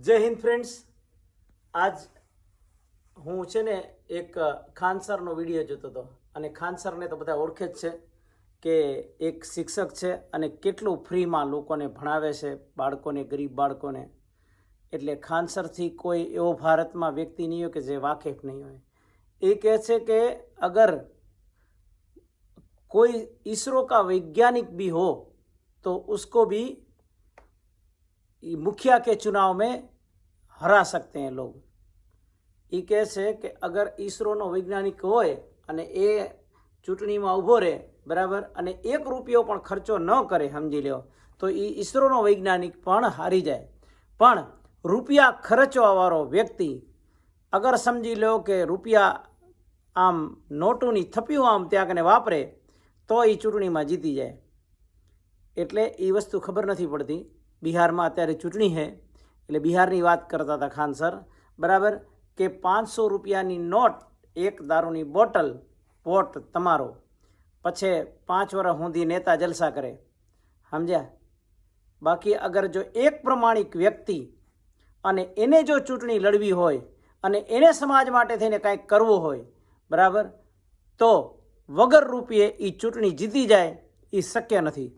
જય હિન્દ ફ્રેન્ડ્સ, આજ હું છે ને એક ખાન સરનો વિડીયો જોતો હતો અને ખાન સરને તો બધા ઓળખે જ છે કે એક શિક્ષક છે અને કેટલું ફ્રીમાં લોકોને ભણાવે છે, બાળકોને, ગરીબ બાળકોને. એટલે ખાન સરથી કોઈ એવો ભારતમાં વ્યક્તિ નહીં હોય કે જે વાકેફ નહીં હોય. એ કહે છે કે અગર कोई इसरो का वैज्ञानिक भी हो तो उसको भी मुखिया के चुनाव में हरा सकते हैं लोग. એ કહે છે કે અગર ઈસરોનો વૈજ્ઞાનિક હોય અને એ ચૂંટણીમાં ઊભો રહે, બરાબર, અને 1 રૂપિયો પણ ખર્ચો ન કરે, સમજી લો, તો એ ઈસરોનો વૈજ્ઞાનિક પણ હારી જાય. પણ રૂપિયા ખર્ચવાવાળો વ્યક્તિ અગર સમજી લો કે રૂપિયા આમ નોટોની થપ્પીઓ આમ ત્યાં કને વાપરે તો એ ચૂંટણીમાં જીતી જાય. એટલે એ વસ્તુ ખબર નથી પડતી. બિહારમાં અત્યારે ચૂંટણી છે એટલે બિહારની વાત કરતા હતા ખાન સર, બરાબર, કે 500 રૂપિયાની નોટ, એક દારૂની બોટલ, વોટ તમારો, પછી 5 વર્ષ સુધી નેતા જલસા કરે, સમજ્યા. બાકી અગર જો એક પ્રમાણિક વ્યક્તિ અને એને જો ચૂંટણી લડવી હોય અને એને સમાજ માટે થઈને કાંઈક કરવું હોય, બરાબર, તો વગર રૂપિયે એ ચૂંટણી જીતી જાય એ શક્ય નથી.